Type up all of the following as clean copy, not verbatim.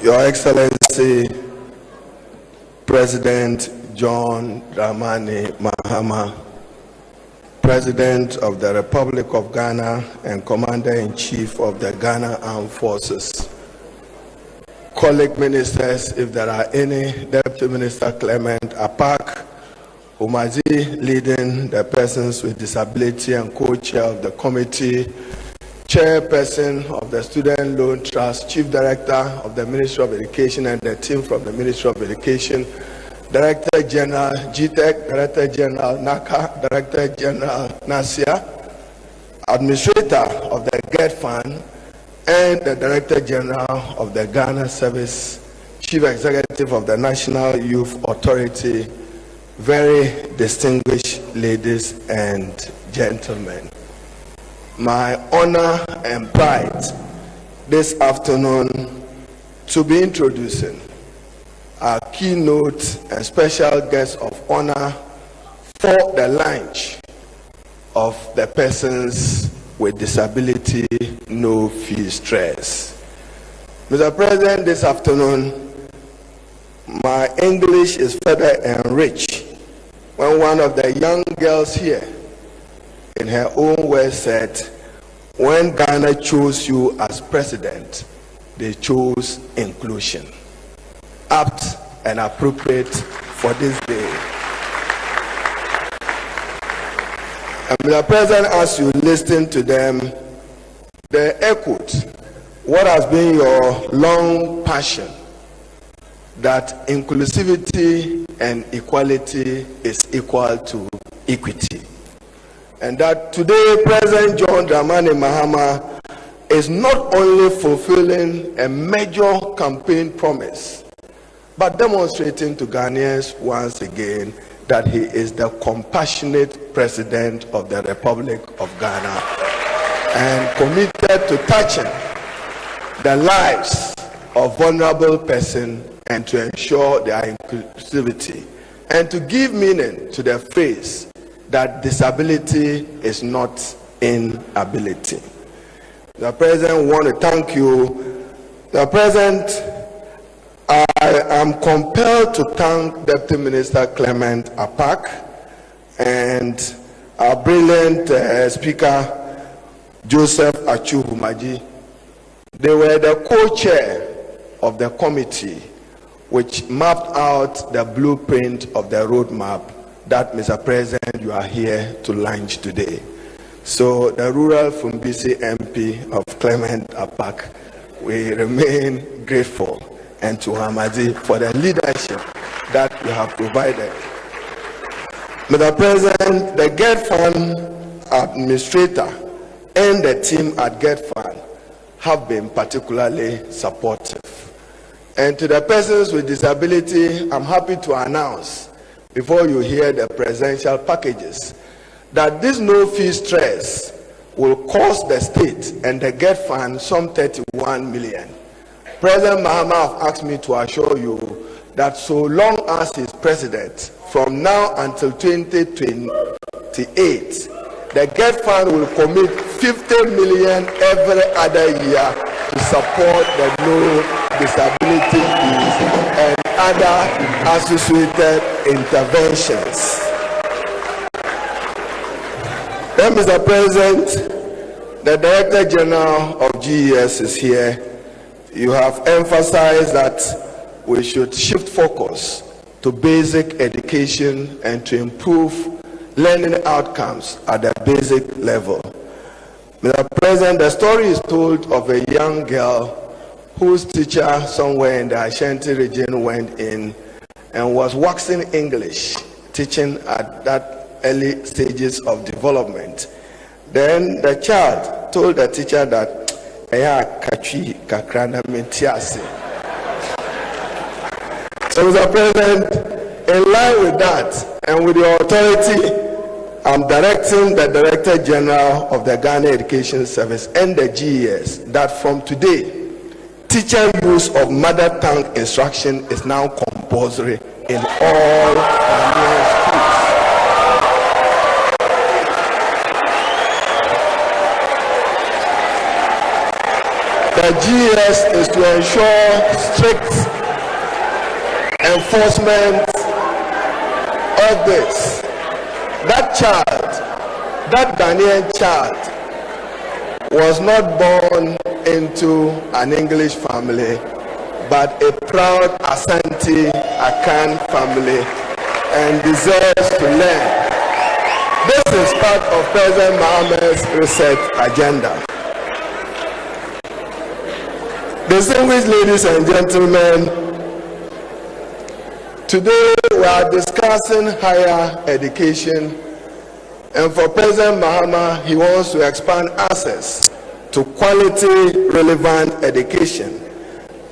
Your Excellency, President John Dramani Mahama, President of the Republic of Ghana and Commander-in-Chief of the Ghana Armed Forces, colleague ministers, if there are any, Deputy Minister Clement Apak, Umazi, leading the persons with disability and co-chair of the committee, chairperson of the Student Loan Trust, Chief Director of the Ministry of Education and the team from the Ministry of Education, Director General GTEC, Director General NACA, Director General NASIA, Administrator of the GET Fund, and the Director General of the Ghana Service, Chief Executive of the National Youth Authority, very distinguished ladies and gentlemen. My honor and pride this afternoon to be introducing our keynote and special guest of honor for the launch of the Persons with Disability No Fee Stress. Mr. President, this afternoon, my English is further enriched when one of the young girls here, in her own words, said, when Ghana chose you as president, they chose inclusion. Apt and appropriate for this day. And Mr. President, as you listen to them, they echoed what has been your long passion, that inclusivity and equality is equal to equity. And that today, President John Dramani Mahama is not only fulfilling a major campaign promise, but demonstrating to Ghanaians once again that he is the compassionate president of the Republic of Ghana and committed to touching the lives of vulnerable persons and to ensure their inclusivity and to give meaning to the phrase that disability is not inability. The President, want to thank you. The President, I am compelled to thank Deputy Minister Clement Apak and our brilliant Speaker Joseph Achuhumaji. They were the co-chair of the committee which mapped out the blueprint of the roadmap that, Mr. President, you are here to launch today. So the rural Fumbisi MP of Clement Apak, we remain grateful, and to Hamadi for the leadership that you have provided. Mr. President, the GET Fund administrator and the team at GET Fund have been particularly supportive. And to the persons with disability, I'm happy to announce, before you hear the presidential packages, that this no-fee stress will cost the state and the GET Fund some 31 million. President Mahama have asked me to assure you that so long as he is president, from now until 2028, the GET Fund will commit 50 million every other year to support the no disability fees and other associated interventions. Then, Mr. President, the Director General of GES is here. You have emphasized that we should shift focus to basic education and to improve learning outcomes at the basic level. Mr. President, the story is told of a young girl whose teacher somewhere in the Ashanti region went in and was waxing English, teaching at that early stages of development. Then the child told the teacher that so, Mr. President, in line with that and with your authority, I'm directing the Director General of the Ghana Education Service and the GES that from today, teacher use of mother tongue instruction is now compulsory in all Ghanaian schools. The GS is to ensure strict enforcement of this. That child, that Ghanaian child, was not born into an English family, but a proud Asante Akan family, and deserves to learn. This is part of President Mohammed's research agenda. Distinguished ladies and gentlemen, today we are discussing higher education, and for President Mahama, he wants to expand access to quality, relevant education.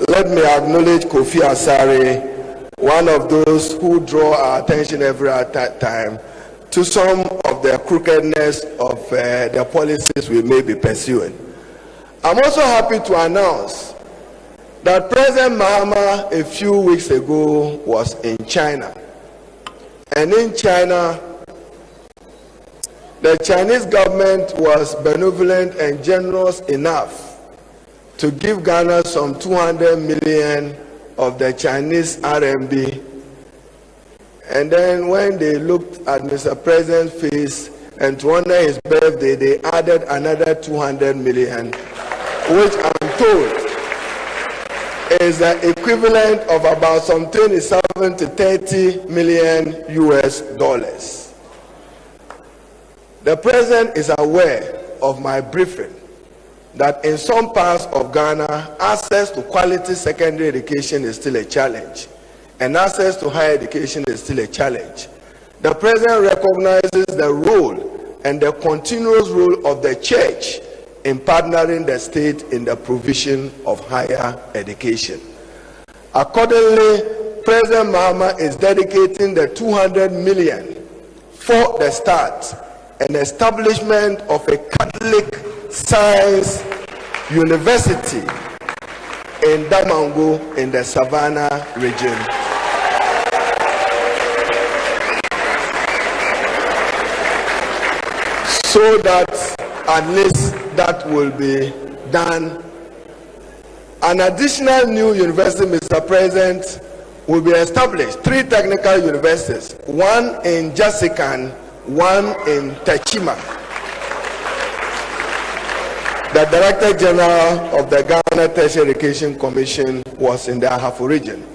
Let me acknowledge Kofi Asare, one of those who draw our attention every time to some of the crookedness of the policies we may be pursuing. I'm also happy to announce that President Mahama a few weeks ago was in China. And in China, the Chinese government was benevolent and generous enough to give Ghana some 200 million of the Chinese RMB. And then when they looked at Mr. President's face and to honor his birthday, they added another 200 million, which I'm told is the equivalent of about some 27 to 30 million US dollars. The President is aware of my briefing that in some parts of Ghana, access to quality secondary education is still a challenge, and access to higher education is still a challenge. The President recognizes the role and the continuous role of the church in partnering the state in the provision of higher education. Accordingly, President Mahama is dedicating the 200 million for the start and establishment of a Catholic Science University in Damango in the Savannah region. So that at least that will be done. An additional new university, Mr. President, will be established. 3 technical universities, one in Jasikan, one in Techima. The Director General of the Ghana Tertiary Education Commission was in the Ahafo region.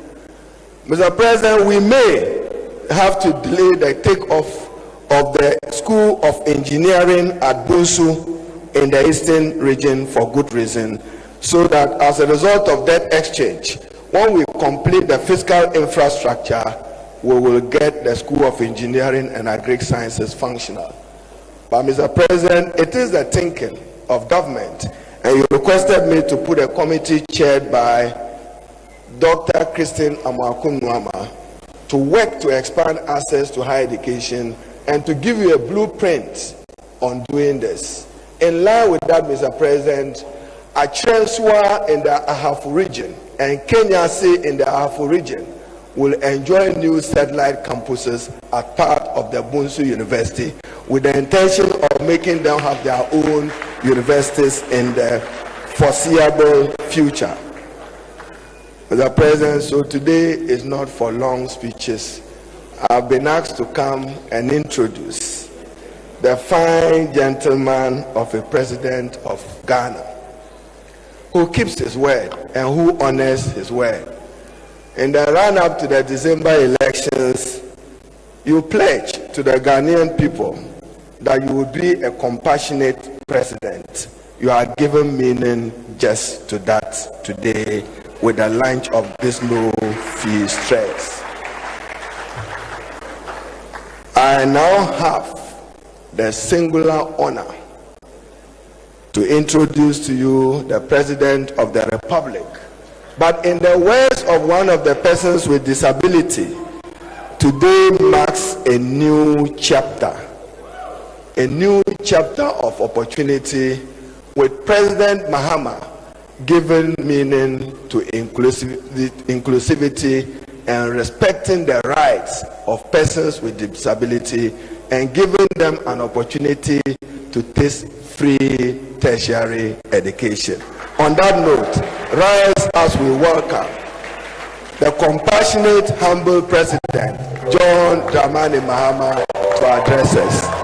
Mr. President, we may have to delay the takeoff of the School of Engineering at Bunsu in the Eastern region for good reason, so that as a result of that exchange, when we complete the fiscal infrastructure, we will get the School of Engineering and Agric Sciences functional. But Mr. President, it is the thinking of government, and you requested me to put a committee chaired by Dr. Christine Amakunwama to work to expand access to higher education and to give you a blueprint on doing this. In line with that, Mr. President, Achenswa in the Ahafo region and Kenyasi in the Ahafo region will enjoy new satellite campuses as part of the Bunsu University, with the intention of making them have their own universities in the foreseeable future. Mr. President, so today is not for long speeches. I've been asked to come and introduce the fine gentleman of a president of Ghana, who keeps his word and who honors his word. In the run-up to the December elections, you pledged to the Ghanaian people that you would be a compassionate president. You are giving meaning just to that today with the launch of this no-fee stress. I now have the singular honor to introduce to you the President of the Republic. But in the words of one of the persons with disability, today marks a new chapter of opportunity, with President Mahama giving meaning to inclusivity and respecting the rights of persons with disability, and giving them an opportunity to taste free tertiary education. On that note, rise as we welcome the compassionate, humble President, John Dramani Mahama, to address us.